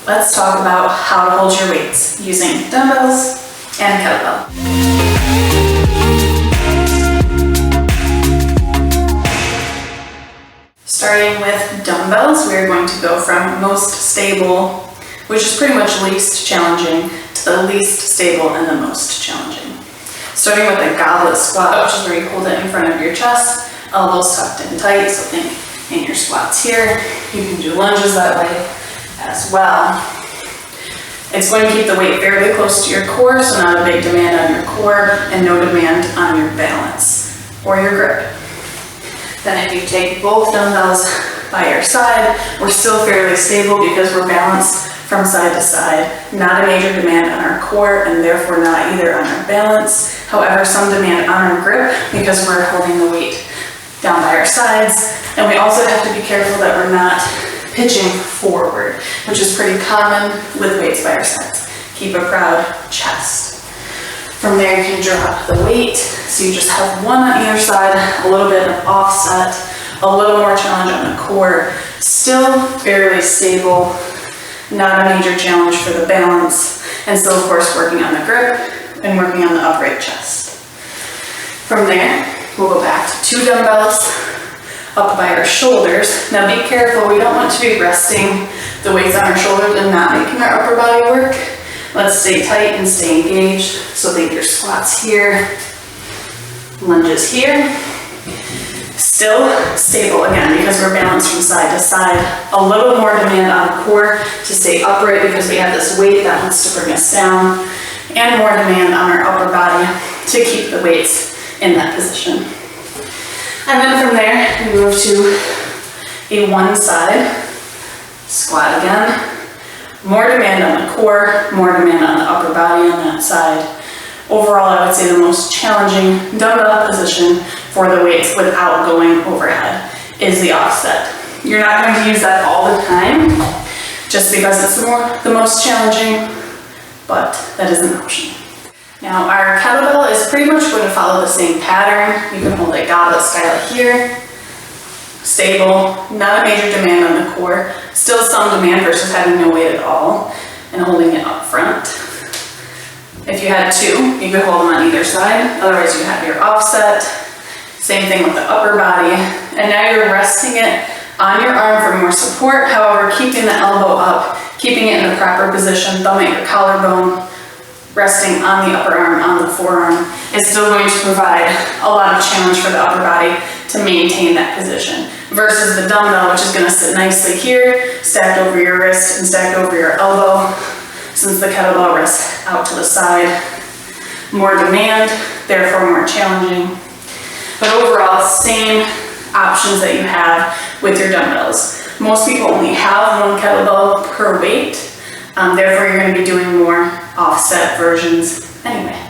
let's talk about how to hold your weights using dumbbells and kettlebell. Starting with dumbbells, we are going to go from most stable, which is pretty much least challenging, to the least stable and the most challenging. Starting with a goblet squat, which is where you hold it in front of your chest, elbows tucked in tight, so think in your squats here. You can do lunges that way as well. It's going to keep the weight fairly close to your core, so not a big demand on your core and no demand on your balance or your grip. Then if you take both dumbbells by your side, we're still fairly stable because we're balanced from side to side. Not a major demand on our core and therefore not either on our balance. However, some demand on our grip because we're holding the weight down by our sides. And we also have to be careful that we're not pitching forward, which is pretty common with weights by our sides. Keep a proud chest. From there, you can drop the weight. So you just have one on either side, a little bit of offset, a little more challenge on the core. Still fairly stable, not a major challenge for the balance, and still, of course, working on the grip and working on the upright chest. From there, we'll go back to 2 dumbbells up by our shoulders. Now be careful, we don't want to be resting the weights on our shoulders and not making our upper body work. Let's stay tight and stay engaged. So think your squats here, lunges here. Still stable again because we're balanced from side to side. A little more demand on the core to stay upright because we have this weight that wants to bring us down, and more demand on our upper body to keep the weights in that position. And then from there, we move to a one side squat again. More demand on the core, more demand on the upper body on that side. Overall, I would say the most challenging dumbbell position for the weights without going overhead is the offset. You're not going to use that all the time just because it's the most challenging, but that is an option. Now our kettlebell is pretty much going to follow the same pattern. You can hold it goblet style here. Stable, not a major demand on the core. Still some demand versus having no weight at all and holding it up front. If you had 2, you could hold them on either side. Otherwise you have your offset. Same thing with the upper body. And now you're resting it on your arm for more support. However, keeping the elbow up, keeping it in the proper position, thumb at your collarbone, resting on the upper arm, on the forearm, is still going to provide a lot of challenge for the upper body to maintain that position. Versus the dumbbell, which is going to sit nicely here, stacked over your wrist and stacked over your elbow. Since the kettlebell rests out to the side, more demand, therefore more challenging. But overall, same options that you have with your dumbbells. Most people only have 1 kettlebell per weight, therefore you're going to be doing more offset versions anyway.